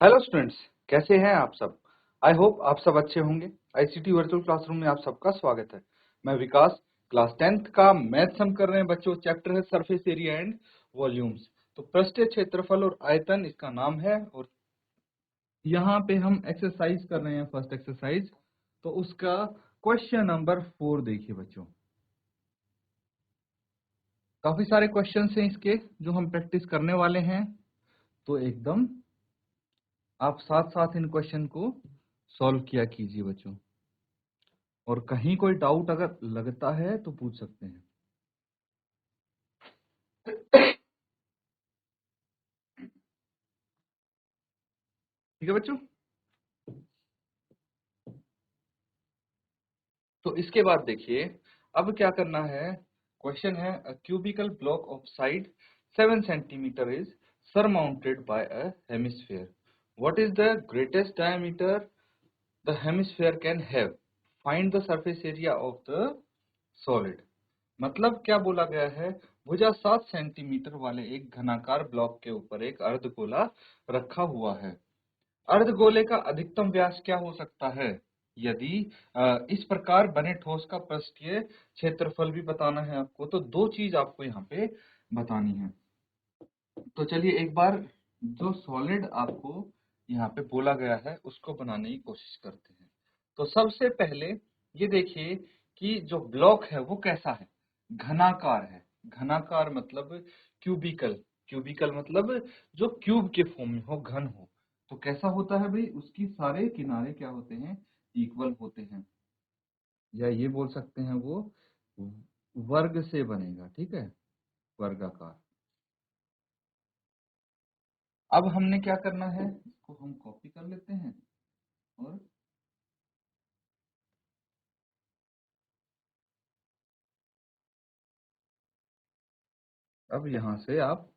Hello students, कैसे हैं आप सब। आई होप आप सब अच्छे होंगे। आईसीटी वर्चुअल क्लासरूम में आप सबका स्वागत है। मैं विकास, क्लास 10th का मैथ्स हम कर रहे हैं बच्चों। चैप्टर है सरफेस एरिया एंड वॉल्यूम्स। तो पृष्ठीय क्षेत्रफल और आयतन इसका नाम है। और यहाँ पे हम एक्सरसाइज कर रहे हैं, फर्स्ट एक्सरसाइज। तो उसका क्वेश्चन नंबर 4 देखिए बच्चों। काफी सारे क्वेश्चन हैं इसके जो हम प्रैक्टिस करने वाले हैं। तो एकदम आप साथ साथ इन क्वेश्चन को सॉल्व किया कीजिए बच्चों। और कहीं कोई डाउट अगर लगता है तो पूछ सकते हैं। ठीक है बच्चों। तो इसके बाद देखिए अब क्या करना है। क्वेश्चन है, a cubical block of side 7 centimetre is surmounted by a hemisphere. What is the greatest diameter the hemisphere can have? Find the surface area of the solid. मतलब क्या बोला गया है, भुजा 7 सेंटीमीटर वाले एक घनाकार ब्लॉक के ऊपर एक अर्धगोला रखा हुआ है। अर्धगोले का अधिकतम व्यास क्या हो सकता है? यदि इस प्रकार बने ठोस का पृष्ठीय क्षेत्रफल भी बताना है आपको, तो दो चीज आपको यहाँ पे बतानी है। तो चलिए एक बार जो सॉलिड आपको यहाँ पे बोला गया है उसको बनाने की कोशिश करते हैं। तो सबसे पहले ये देखिए कि जो ब्लॉक है वो कैसा है, घनाकार है। घनाकार मतलब क्यूबिकल, क्यूबिकल मतलब जो क्यूब के फॉर्म में हो, घन हो। तो कैसा होता है भाई, उसकी सारे किनारे क्या होते हैं, इक्वल होते हैं। या ये बोल सकते हैं वो वर्ग से बनेगा, ठीक है, वर्गाकार। अब हमने क्या करना है, इसको हम कॉपी कर लेते हैं और अब यहां से आप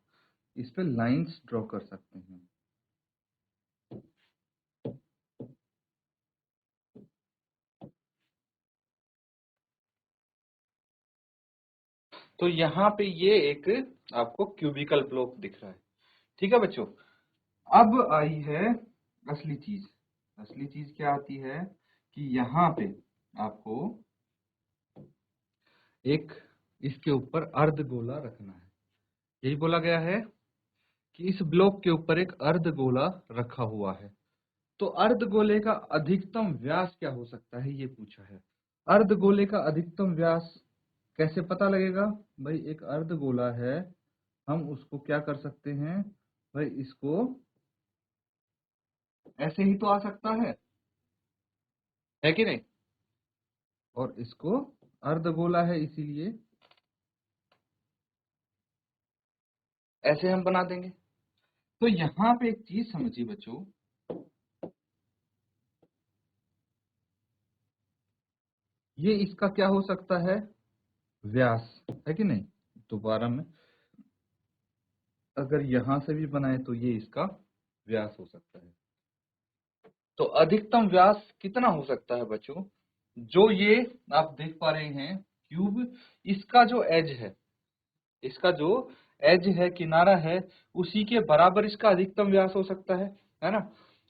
इस पे लाइंस ड्रॉ कर सकते हैं। तो यहाँ पे ये एक आपको क्यूबिकल ब्लॉक दिख रहा है, ठीक है बच्चों। अब आई है असली चीज। असली चीज क्या आती है कि यहाँ पे आपको एक इसके ऊपर अर्धगोला रखना है। यही बोला गया है कि इस ब्लॉक के ऊपर एक अर्धगोला रखा हुआ है। तो अर्धगोले का अधिकतम व्यास क्या हो सकता है, ये पूछा है। अर्धगोले का अधिकतम व्यास कैसे पता लगेगा भाई, एक अर्धगोला है, हम उसको क्या कर सकते हैं भाई, इसको ऐसे ही तो आ सकता है कि नहीं। और इसको अर्धगोला है इसीलिए ऐसे हम बना देंगे। तो यहाँ पे एक चीज समझिए बच्चों, ये इसका क्या हो सकता है, व्यास, है कि नहीं। दोबारा में अगर यहां से भी बनाए तो ये इसका व्यास हो सकता है। तो अधिकतम व्यास कितना हो सकता है बच्चों, जो ये आप देख पा रहे हैं क्यूब, इसका जो एज है, इसका जो एज है, किनारा है, उसी के बराबर इसका अधिकतम व्यास हो सकता है ना।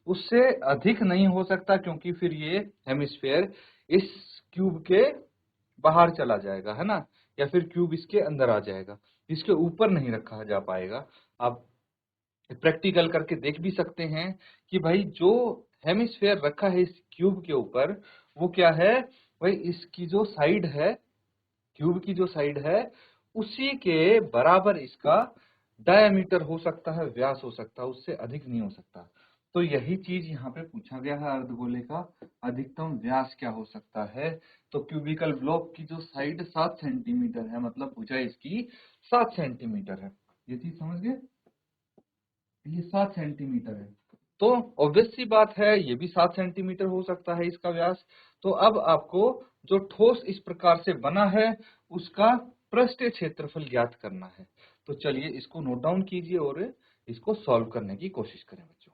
उससे अधिक नहीं हो सकता, क्योंकि फिर ये हेमिस्फेयर इस क्यूब के बाहर चला जाएगा, है ना, या फिर क्यूब इसके अंदर आ जाएगा, इसके ऊपर नहीं रखा जा पाएगा। आप प्रैक्टिकल करके देख भी सकते हैं कि भाई जो हेमिस्फेयर रखा है इस क्यूब के ऊपर, वो क्या है भाई, इसकी जो साइड है, क्यूब की जो साइड है, उसी के बराबर इसका डायमीटर हो सकता है, व्यास हो सकता है, उससे अधिक नहीं हो सकता। तो यही चीज यहाँ पे पूछा गया है, अर्धगोले का अधिकतम व्यास क्या हो सकता है। तो क्यूबिकल ब्लॉक की जो साइड 7 सेंटीमीटर है, मतलब भुजा इसकी 7 सेंटीमीटर है। ये चीज समझ गए, ये 7 सेंटीमीटर है। तो ऑब्वियस सी बात है, ये भी 7 सेंटीमीटर हो सकता है इसका व्यास। तो अब आपको जो ठोस इस प्रकार से बना है उसका पृष्ठीय क्षेत्रफल ज्ञात करना है। तो चलिए इसको नोट डाउन कीजिए और इसको सॉल्व करने की कोशिश करें बच्चों।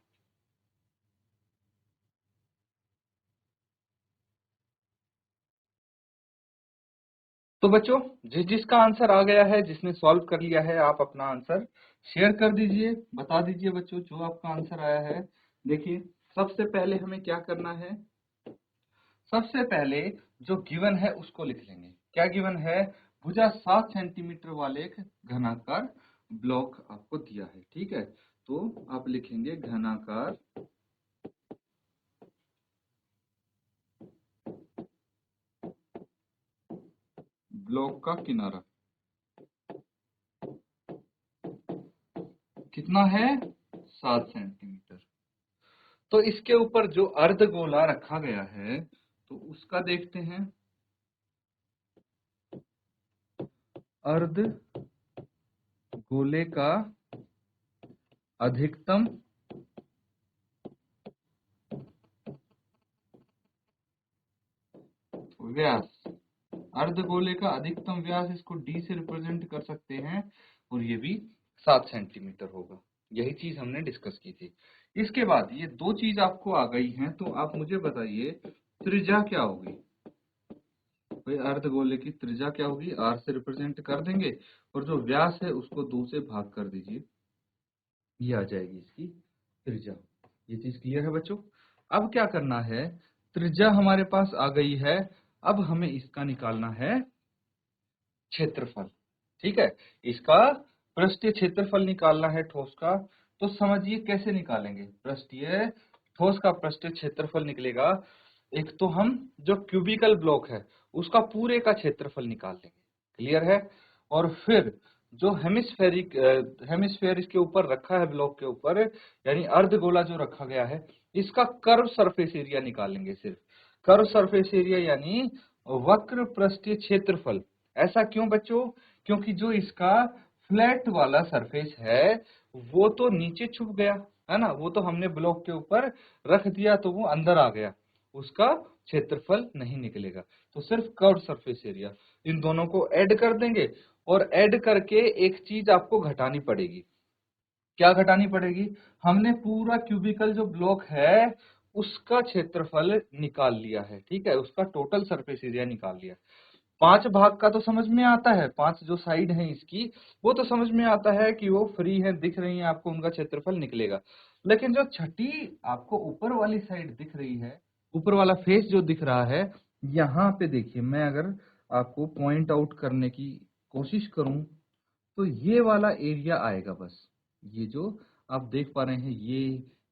तो बच्चों जिसका आंसर आ गया है, जिसने सॉल्व कर लिया है, आप अपना आंसर शेयर कर दीजिए, बता दीजिए बच्चों जो आपका आंसर आया है, देखिए सबसे पहले हमें क्या करना है, सबसे पहले जो गिवन है उसको लिख लेंगे। क्या गिवन है, भुजा 7 सेंटीमीटर वाले एक घनाकार ब्लॉक आपको दिया है, ठीक है। तो आप लिखेंगे घनाकार ब्लॉक का किनारा कितना है, 7 सेंटीमीटर। तो इसके ऊपर जो अर्धगोला रखा गया है तो उसका देखते हैं। अर्धगोले का अधिकतम व्यास, अर्धगोले का अधिकतम व्यास, इसको डी से रिप्रेजेंट कर सकते हैं और ये भी 7 सेंटीमीटर होगा। यही चीज हमने डिस्कस की थी। इसके बाद ये दो चीज आपको आ गई हैं, तो आप मुझे बताइए त्रिज्या क्या होगी। भाई अर्धगोले की त्रिज्या क्या होगी, आर से रिप्रेजेंट कर देंगे और जो व्यास है उसको 2 से भाग कर दीजिए, ये आ जाएगी इसकी त्रिज्या। ये चीज क्लियर है बच्चों। अब क्या करना है, त्रिज्या हमारे पास आ गई है, अब हमें इसका निकालना है क्षेत्रफल, ठीक है। इसका पृष्ठीय क्षेत्रफल निकालना है ठोस का। तो समझिए कैसे निकालेंगे, पृष्ठीय ठोस का पृष्ठीय क्षेत्रफल निकलेगा। एक तो हम जो क्यूबिकल ब्लॉक है उसका पूरे का क्षेत्रफल निकाल लेंगे, क्लियर है। और फिर जो हेमिस्फेयर इसके ऊपर रखा है ब्लॉक के ऊपर, यानी अर्धगोला जो रखा गया है, इसका कर्व सरफेस एरिया निकालेंगे। सिर्फ कर्व सरफेस एरिया यानी वक्र पृष्ठीय क्षेत्रफल। ऐसा क्यों बच्चों, क्योंकि जो इसका फ्लैट वाला सरफेस है वो तो नीचे छुप गया है ना, वो तो हमने ब्लॉक के ऊपर रख दिया तो वो अंदर आ गया, उसका क्षेत्रफल नहीं निकलेगा। तो सिर्फ कर्व सरफेस एरिया, इन दोनों को ऐड कर देंगे और ऐड करके एक चीज आपको घटानी पड़ेगी। क्या घटानी पड़ेगी, हमने पूरा क्यूबिकल जो ब्लॉक है उसका क्षेत्रफल निकाल लिया है, ठीक है, उसका टोटल सरफेस एरिया निकाल लिया। 5 भाग का तो समझ में आता है, 5 जो साइड है इसकी वो तो समझ में आता है कि वो फ्री है, दिख रही है आपको, उनका क्षेत्रफल निकलेगा। लेकिन जो छठी आपको ऊपर वाली साइड दिख रही है, ऊपर वाला फेस जो दिख रहा है, यहाँ पे देखिए, मैं अगर आपको पॉइंट आउट करने की कोशिश करूं तो ये वाला एरिया आएगा बस। ये जो आप देख पा रहे हैं,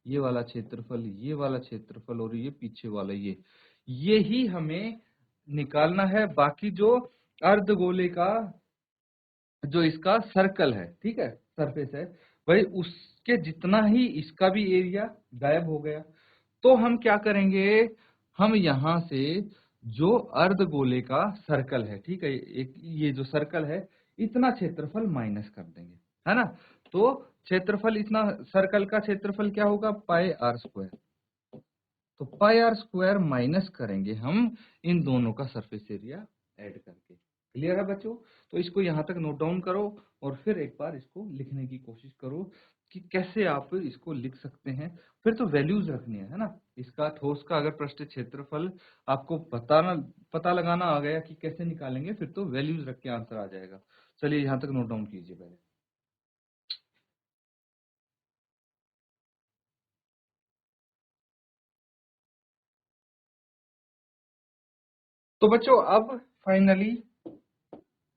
ये वाला क्षेत्रफल, ये वाला क्षेत्रफल और ये पीछे वाला, ये ही हमें निकालना है। बाकी जो अर्धगोले का जो इसका सर्कल है, ठीक है, सरफेस है, भाई उसके जितना ही इसका भी एरिया गायब हो गया। तो हम क्या करेंगे, हम यहां से जो अर्धगोले का सर्कल है, ठीक है, एक ये जो सर्कल है, इतना क्षेत्रफल माइनस कर देंगे, है ना। तो क्षेत्रफल इतना, सर्कल का क्षेत्रफल क्या होगा, पाई आर स्क्वायर। तो पाई आर स्क्वायर माइनस करेंगे हम इन दोनों का सरफेस एरिया ऐड करके। क्लियर है बच्चों। तो इसको यहां तक नोट डाउन करो और फिर एक बार इसको लिखने की कोशिश करो कि कैसे आप इसको लिख सकते हैं। फिर तो वैल्यूज रखनी है ना, इसका ठोस का अगर पृष्ठ क्षेत्रफल आपको पता लगाना आ गया कि कैसे निकालेंगे, फिर तो वैल्यूज रख के आंसर आ जाएगा। चलिए यहां तक नोट डाउन कीजिए पहले। तो बच्चों अब फाइनली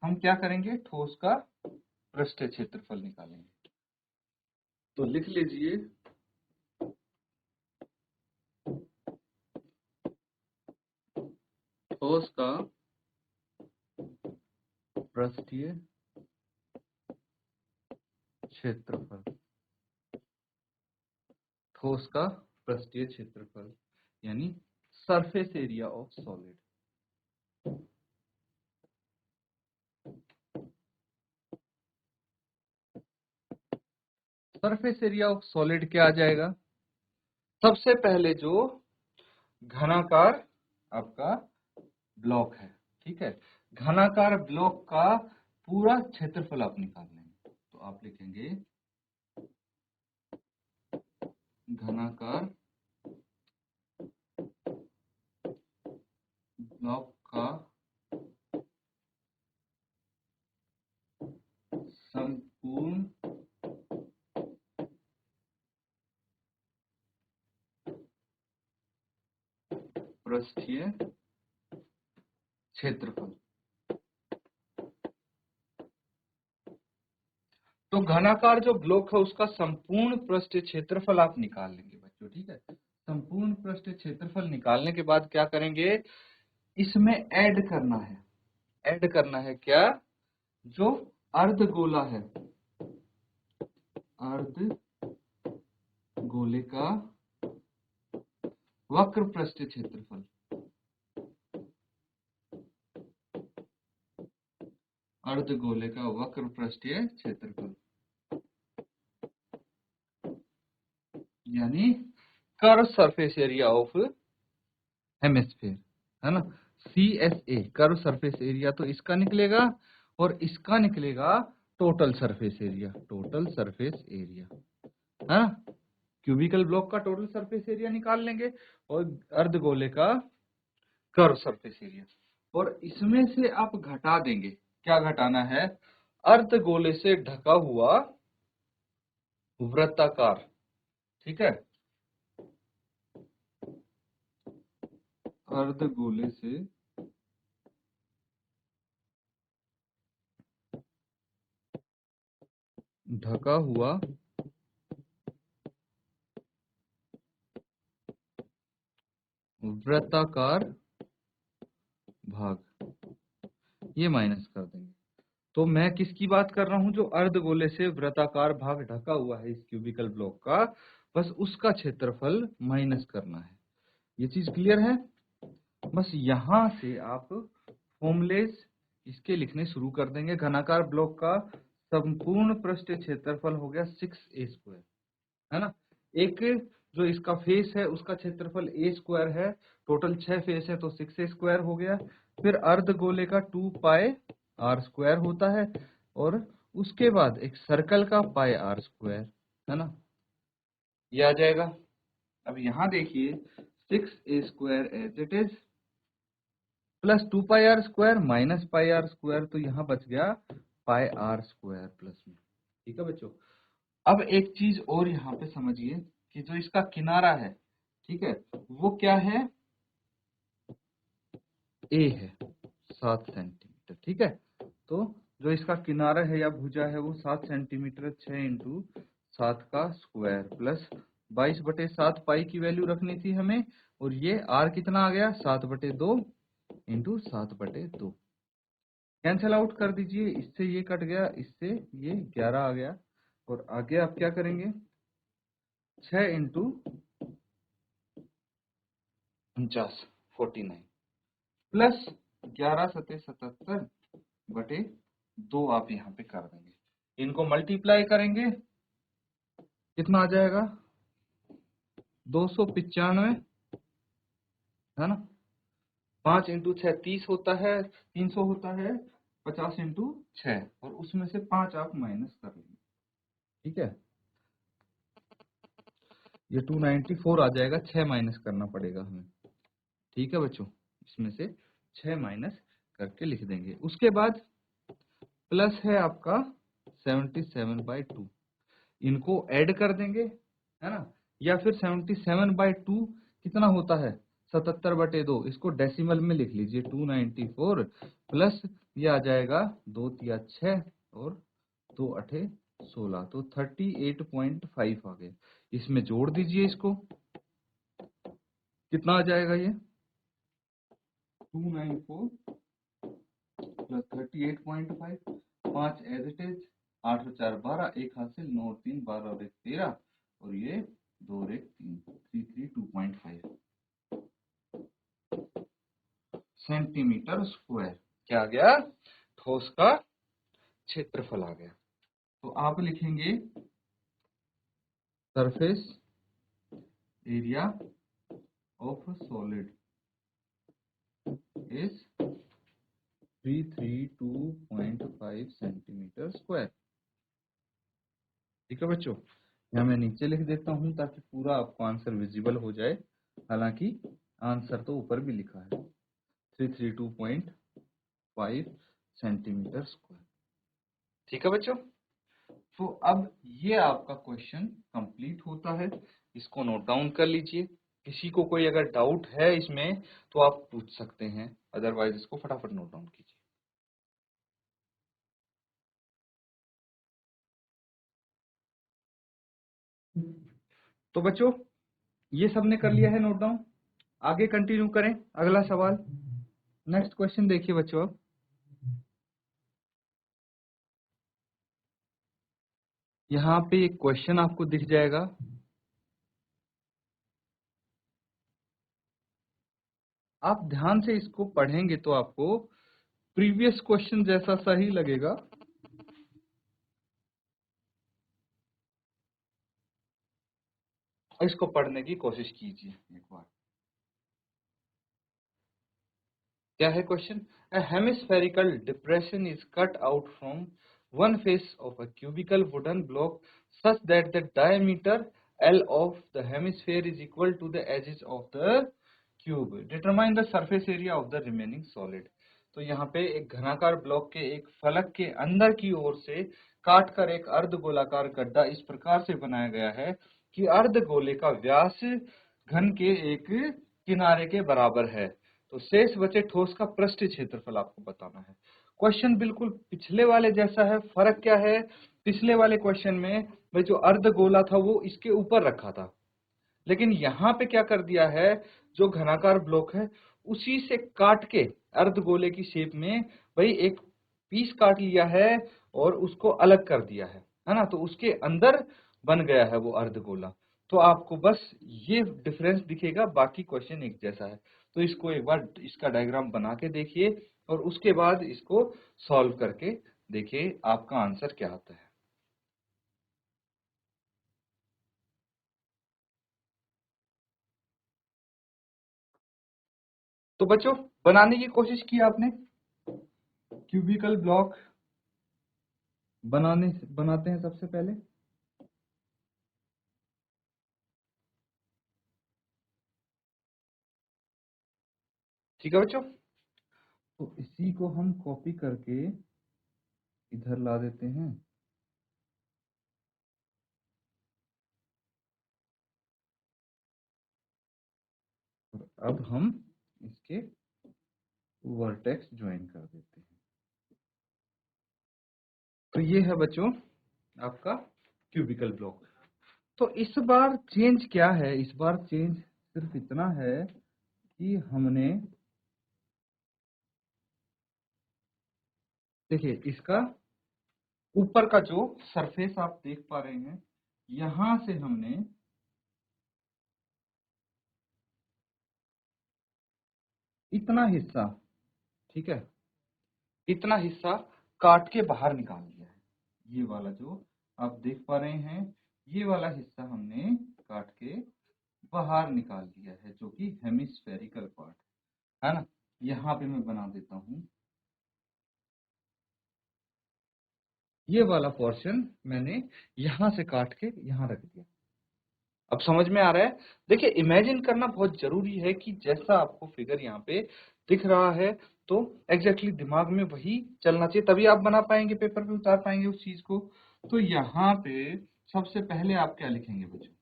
हम क्या करेंगे, ठोस का पृष्ठ क्षेत्रफल निकालेंगे। तो लिख लीजिए ठोस का पृष्ठीय क्षेत्रफल, ठोस का पृष्ठीय क्षेत्रफल यानी surface area of solid. Surface area of solid क्या आ जाएगा, सबसे पहले जो घनाकार आपका ब्लॉक है, ठीक है, घनाकार ब्लॉक का पूरा क्षेत्रफल आप निकाल लेंगे। तो आप लिखेंगे घनाकार ब्लॉक का संपूर्ण पृष्ठीय क्षेत्रफल। तो घनाकार जो ब्लॉक है उसका संपूर्ण पृष्ठीय क्षेत्रफल आप निकाल लेंगे बच्चों, ठीक है। संपूर्ण पृष्ठीय क्षेत्रफल निकालने के बाद क्या करेंगे, इसमें ऐड करना है क्या, जो अर्धगोला है, अर्धगोले का वक्र पृष्ठीय क्षेत्रफल, अर्धगोले का वक्र पृष्ठीय क्षेत्रफल, यानी curve surface area of hemisphere, है ना। CSA कर्व सरफेस एरिया, तो इसका निकलेगा और इसका निकलेगा टोटल सरफेस एरिया, है ना। क्यूबिकल ब्लॉक का टोटल सरफेस एरिया निकाल लेंगे और अर्धगोले का कर्व सरफेस एरिया, और इसमें से आप घटा देंगे, क्या घटाना है, अर्धगोले से ढका हुआ वृत्ताकार, ठीक है, अर्धगोले से ढका हुआ वृत्ताकार भाग, ये माइनस कर देंगे। तो मैं किसकी बात कर रहा हूं, जो अर्धगोले से वृत्ताकार भाग ढका हुआ है इस क्यूबिकल ब्लॉक का, बस उसका क्षेत्रफल माइनस करना है। ये चीज क्लियर है। बस यहां से आप फॉर्मूलेस इसके लिखने शुरू कर देंगे। घनाकार ब्लॉक का संपूर्ण पृष्ठीय क्षेत्रफल हो गया 6a², है ना। एक जो इसका फेस है उसका क्षेत्रफल a² है, टोटल 6 फेस है तो 6a² हो गया। फिर अर्धगोले का 2πr² होता है, और उसके बाद एक सर्कल का πr², है ना, ये आ जाएगा। अब यहां देखिए 6a² as it is plus 2πr² minus πr², तो यहाँ बच गया πr² प्लस में, ठीक है बच्चों। अब एक चीज और यहाँ पे समझिए कि जो इसका किनारा है, ठीक है, वो क्या है, a है 7 सेंटीमीटर, ठीक है। तो जो इसका किनारा है या भुजा है वो 7 सेंटीमीटर, 6 इंटू 7 का स्क्वायर प्लस 22/7 पाई की वैल्यू रखनी थी हमें, और ये r कितना आ गया, 7/2 इंटू 7/2। कैंसिल आउट कर दीजिए, इससे ये कट गया, इससे ये 11 आ गया, और आगे आप क्या करेंगे, 6 इंटू 49 49 प्लस 11×7=77/2 आप यहाँ पे कर देंगे। इनको मल्टीप्लाई करेंगे, कितना आ जाएगा, 295, है ना। 5 इंटू 6 30 होता है, 300 होता है, 50 इंटू 6, और उसमें से 5 आप माइनस कर लेंगे, ठीक है। ये 294 आ जाएगा, 6 माइनस करना पड़ेगा हमें, ठीक है बच्चों। इसमें से 6 माइनस करके लिख देंगे। उसके बाद प्लस है आपका 77/2, इनको ऐड कर देंगे, है ना। या फिर 77/2 कितना होता है, 77/2, इसको डेसिमल में लिख लीजिए, 294 प्लस ये आ जाएगा 2 तिया 6 और 2 अठे 16, तो 38.5 आ गए। इसमें जोड़ दीजिए, इसको कितना आ जाएगा, ये 294 प्लस 38.5, 5 एज इट इज, 8 और 4 12, 1 हासिल, 9 और 3 12 और 1 13, और ये 2 और 1 3, 332.5 सेंटीमीटर स्क्वायर क्या आ गया, ठोस का क्षेत्रफल आ गया। तो आप लिखेंगे surface area of solid is 332.5 centimetre square, ठीक है बच्चों। यहाँ मैं नीचे लिख देता हूँ ताकि पूरा आपको आंसर विजिबल हो जाए, हालांकि आंसर तो ऊपर भी लिखा है, 332.5 सेंटीमीटर स्क्वायर, ठीक है बच्चों। तो अब ये आपका क्वेश्चन कंप्लीट होता है, इसको नोट डाउन कर लीजिए। किसी को कोई अगर डाउट है इसमें तो आप पूछ सकते हैं, अदरवाइज इसको फटाफट नोट डाउन कीजिए। तो बच्चों ये सबने कर लिया है नोट डाउन, आगे कंटिन्यू करें। अगला सवाल, नेक्स्ट क्वेश्चन देखिए बच्चों। अब यहाँ पे एक क्वेश्चन आपको दिख जाएगा, आप ध्यान से इसको पढ़ेंगे तो आपको प्रीवियस क्वेश्चन जैसा सही लगेगा। इसको पढ़ने की कोशिश कीजिए एक बार। क्या है question? A hemispherical depression is cut out from one face of a cubical wooden block such that the diameter L of the hemisphere is equal to the edges of the cube. Determine the surface area of the remaining solid. तो यहाँ पे एक घनाकार block के एक फलक के अंदर की ओर से काट कर एक अर्धगोलाकार गड्ढा इस प्रकार से बनाया गया है कि अर्धगोले का व्यास घन के एक किनारे के बराबर है। तो शेष बचे ठोस का पृष्ठ क्षेत्रफल आपको बताना है। क्वेश्चन बिल्कुल पिछले वाले जैसा है। फर्क क्या है? पिछले वाले क्वेश्चन में भाई जो अर्धगोला था वो इसके ऊपर रखा था, लेकिन यहाँ पे क्या कर दिया है, जो घनाकार ब्लॉक है उसी से काट के अर्धगोले की शेप में भाई एक पीस काट लिया है और उसको अलग कर दिया है ना। तो उसके अंदर बन गया है वो अर्धगोला। तो आपको बस ये डिफरेंस दिखेगा, बाकी क्वेश्चन एक जैसा है। तो इसको एक बार इसका डायग्राम बना के देखिए और उसके बाद इसको सॉल्व करके देखिए आपका आंसर क्या आता है। तो बच्चों बनाने की कोशिश की आपने, क्यूबिकल ब्लॉक बनाते हैं सबसे पहले। ठीक है बच्चों, तो इसी को हम कॉपी करके इधर ला देते हैं। और अब हम इसके वर्टेक्स ज्वाइन कर देते हैं। तो ये है बच्चों आपका क्यूबिकल ब्लॉक। तो इस बार चेंज क्या है? इस बार चेंज सिर्फ इतना है कि हमने देखिए इसका ऊपर का जो सरफेस आप देख पा रहे हैं, यहां से हमने इतना हिस्सा, ठीक है, इतना हिस्सा काट के बाहर निकाल दिया है। ये वाला जो आप देख पा रहे हैं, ये वाला हिस्सा हमने काट के बाहर निकाल दिया है, जो कि हेमिस्फेरिकल पार्ट है ना। यहाँ पे मैं बना देता हूँ, ये वाला पोर्शन मैंने यहाँ से काट के यहाँ रख दिया। अब समझ में आ रहा है? देखिए इमेजिन करना बहुत जरूरी है कि जैसा आपको फिगर यहाँ पे दिख रहा है तो एग्जैक्टली दिमाग में वही चलना चाहिए, तभी आप बना पाएंगे, पेपर पे उतार पाएंगे उस चीज को। तो यहाँ पे सबसे पहले आप क्या लिखेंगे बच्चों?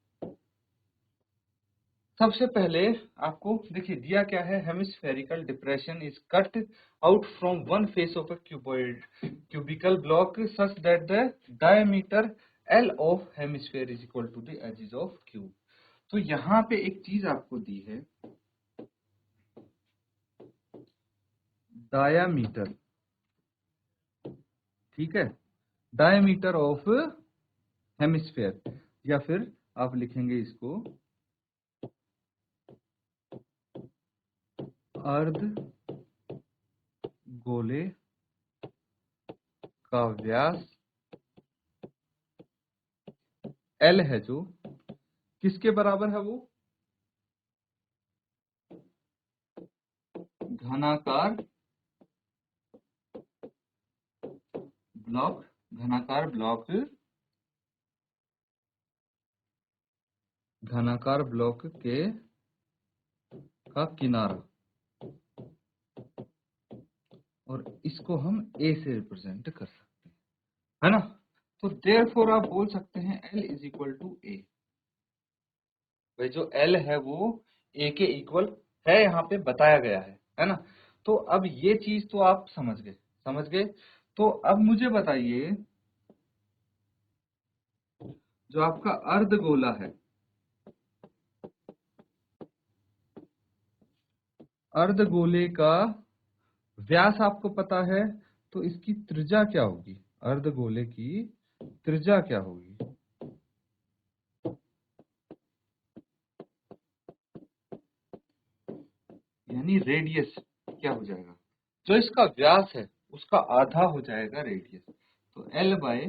सबसे पहले आपको देखिए दिया क्या है, hemispherical depression is cut out from one face of a cuboid cubical block such that the diameter l of hemisphere is equal to the edges of cube. तो यहाँ पे एक चीज आपको दी है, डायामीटर, ठीक है, डायमीटर ऑफ हेमिस्फेयर, या फिर आप लिखेंगे इसको अर्ध गोले का व्यास एल है, जो किसके बराबर है? वो घनाकार ब्लॉक, घनाकार ब्लॉक, घनाकार ब्लॉक के का किनारा, और इसको हम ए से रिप्रेजेंट कर सकते हैं, है ना। तो देयरफॉर आप बोल सकते हैं एल इज इक्वल टू ए। भाई जो एल है वो ए के इक्वल है, यहाँ पे बताया गया है ना। तो अब ये चीज तो आप समझ गए। तो अब मुझे बताइए, जो आपका अर्धगोला है, अर्धगोले का व्यास आपको पता है, तो इसकी त्रिज्या क्या होगी? अर्धगोले की त्रिज्या क्या होगी? यानी रेडियस क्या हो जाएगा? जो इसका व्यास है उसका आधा हो जाएगा रेडियस। तो एल बाय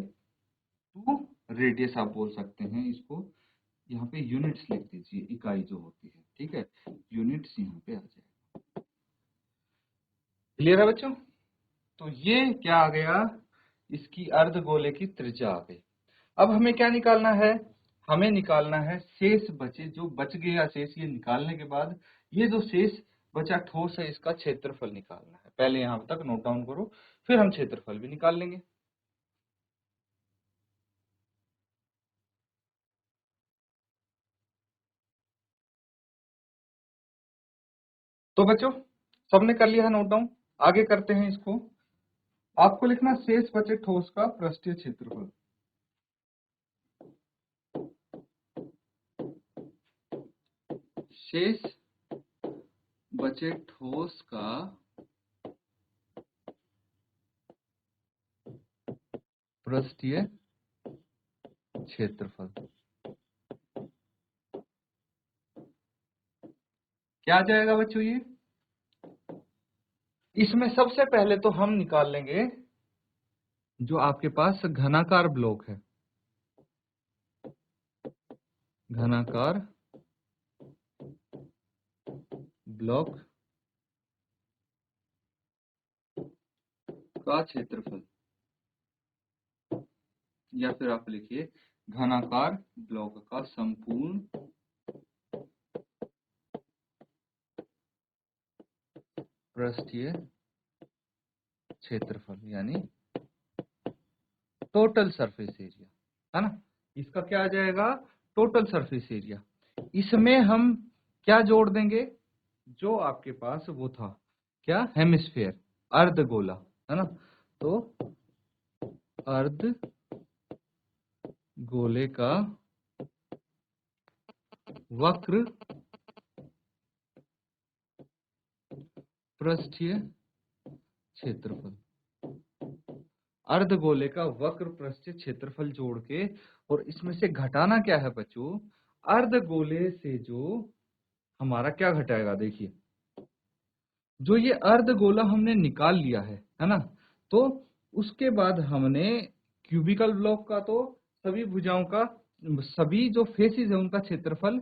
2 रेडियस आप बोल सकते हैं इसको। यहाँ पे यूनिट्स लिख दीजिए, इकाई जो होती है, ठीक है, यूनिट्स यहाँ पे आ जाएगा। क्लियर है बच्चों? तो ये क्या आ गया, इसकी अर्धगोले की त्रिज्या आ गई। अब हमें क्या निकालना है? हमें निकालना है शेष बचे, जो बच गया शेष, ये निकालने के बाद ये जो शेष बचा ठोस है इसका क्षेत्रफल निकालना है। पहले यहां तक नोट डाउन करो, फिर हम क्षेत्रफल भी निकाल लेंगे। तो बच्चों सबने कर लिया है नोट डाउन, आगे करते हैं इसको। आपको लिखना शेष बचे ठोस का पृष्ठीय क्षेत्रफल। शेष बचे ठोस का पृष्ठीय क्षेत्रफल क्या आ जाएगा बच्चों? ये इसमें सबसे पहले तो हम निकाल लेंगे जो आपके पास घनाकार ब्लॉक है, घनाकार ब्लॉक का क्षेत्रफल, या फिर आप लिखिए घनाकार ब्लॉक का संपूर्ण पृष्ठीय क्षेत्रफल, यानी टोटल सरफेस एरिया, है ना। इसका क्या आ जाएगा? Total surface area. इसमें हम क्या जोड़ देंगे? जो आपके पास वो था क्या, हेमिस्फेयर, अर्धगोला, है ना। तो अर्ध गोले का वक्र पृष्ठीय क्षेत्रफल, अर्धगोले का वक्र पृष्ठीय क्षेत्रफल जोड़ के, और इसमें से घटाना क्या है बच्चों? अर्धगोले से जो हमारा क्या घटाएगा, देखिए जो ये अर्धगोला हमने निकाल लिया है ना, तो उसके बाद हमने क्यूबिकल ब्लॉक का तो सभी भुजाओं का, सभी जो फेसेस है उनका क्षेत्रफल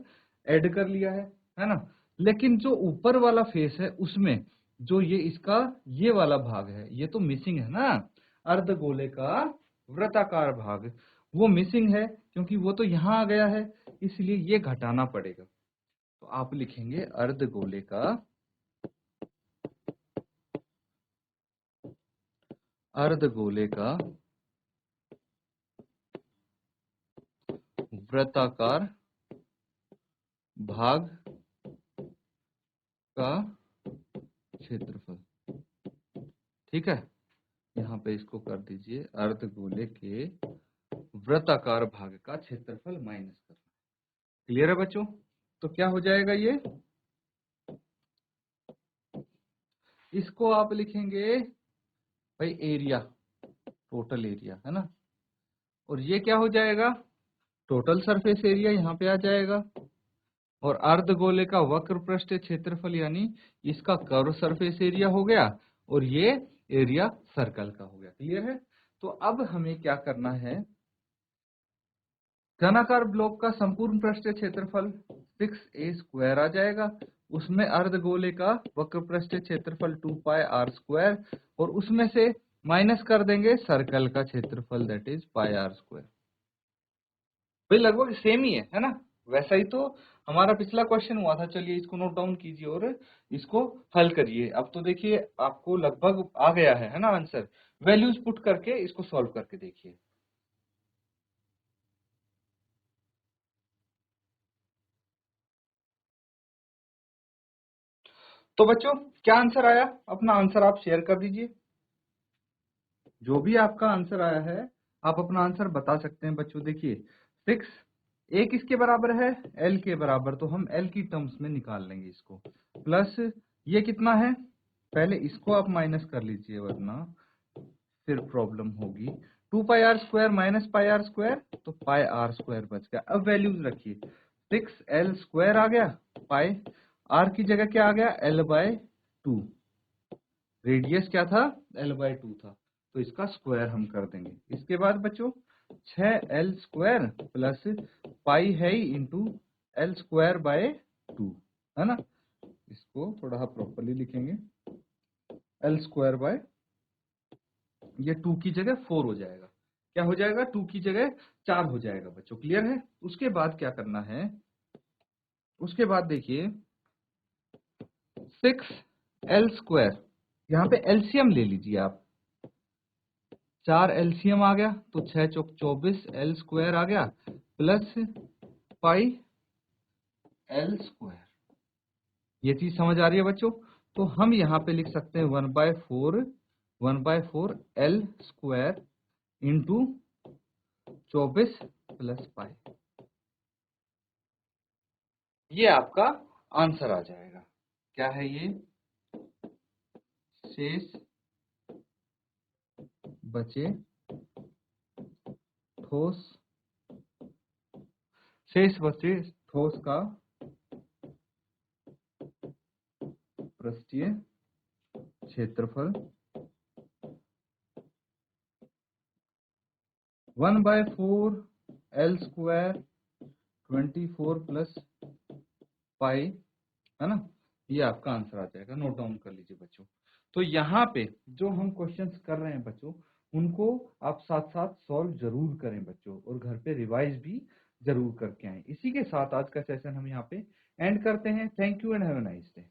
ऐड कर लिया है ना। लेकिन जो ऊपर वाला फेस है उसमें जो ये इसका ये वाला भाग है, ये तो मिसिंग है ना, अर्धगोले का वृत्ताकार भाग, वो मिसिंग है क्योंकि वो तो यहाँ आ गया है, इसलिए ये घटाना पड़ेगा। तो आप लिखेंगे अर्धगोले का, अर्धगोले का वृत्ताकार भाग का क्षेत्रफल, ठीक है। यहाँ पे इसको कर दीजिए अर्धगोले के वृत्ताकार भाग का क्षेत्रफल माइनस करना। क्लियर है बच्चों? तो क्या हो जाएगा ये, इसको आप लिखेंगे भाई एरिया, टोटल एरिया, है ना। और ये क्या हो जाएगा? टोटल सरफेस एरिया यहाँ पे आ जाएगा। और अर्धगोले का वक्र पृष्ठीय क्षेत्रफल यानी इसका कर्व सरफेस एरिया हो गया, और ये एरिया सर्कल का हो गया। क्लियर है? तो अब हमें क्या करना है, घनाकार ब्लॉक का संपूर्ण पृष्ठीय क्षेत्रफल 6a² आ जाएगा, उसमें अर्धगोले का वक्र पृष्ठीय क्षेत्रफल 2πr², और उसमें से माइनस कर देंगे सर्कल का क्षेत्रफल, दैट इज πr²। भाई लगभग सेम ही है ना, वैसा ही तो हमारा पिछला क्वेश्चन हुआ था। चलिए इसको नोट डाउन कीजिए और इसको हल करिए। अब तो देखिए आपको लगभग आ गया है ना आंसर। वैल्यूज पुट करके इसको सॉल्व करके देखिए। तो बच्चों क्या आंसर आया, अपना आंसर आप शेयर कर दीजिए। जो भी आपका आंसर आया है आप अपना आंसर बता सकते हैं बच्चों। देखिए 6 a किसके बराबर है, l के बराबर, तो हम l की टर्म्स में निकाल लेंगे इसको। प्लस ये कितना है, पहले इसको आप माइनस कर लीजिए वरना फिर प्रॉब्लम होगी। 2 pi r square minus pi r square, तो पाई आर स्क्वायर बच गया। अब वैल्यूज रखिए, 6l स्क्वायर आ गया, पाई आर की जगह क्या आ गया, l/2। रेडियस क्या था, l/2 था, तो इसका स्क्वायर हम कर देंगे। इसके बाद बच्चों 6l स्क्वायर प्लस पाई है ही इंटू l स्क्वायर बाय 2, है ना। इसको थोड़ा सा प्रॉपरली लिखेंगे, l स्क्वायर बाय, ये 2 की जगह 4 हो जाएगा। क्या हो जाएगा, 2 की जगह 4 हो जाएगा बच्चों, क्लियर है। उसके बाद क्या करना है, उसके बाद देखिए 6l स्क्वायर, यहाँ पे एलसीएम ले लीजिए आप, 4 एलसीएम आ गया तो 6 चौक 24 l स्क्वायर आ गया प्लस पाई l स्क्वायर। ये चीज समझ आ रही है बच्चों। तो हम यहाँ पे लिख सकते हैं 1/4 l square into 24 plus pi, ये आपका आंसर आ जाएगा। क्या है ये, शेष बचे ठोस, शेष बचे ठोस का पृष्ठीय क्षेत्रफल 1/4 l स्क्वायर 24 प्लस पाई, है ना। ये आपका आंसर आ जाएगा, नोट डाउन कर लीजिए बच्चों। तो यहाँ पे जो हम क्वेश्चंस कर रहे हैं बच्चों, उनको आप साथ साथ सॉल्व जरूर करें बच्चों, और घर पे रिवाइज भी जरूर करके आएं। इसी के साथ आज का सेशन हम यहाँ पे एंड करते हैं। Thank you and have a nice day.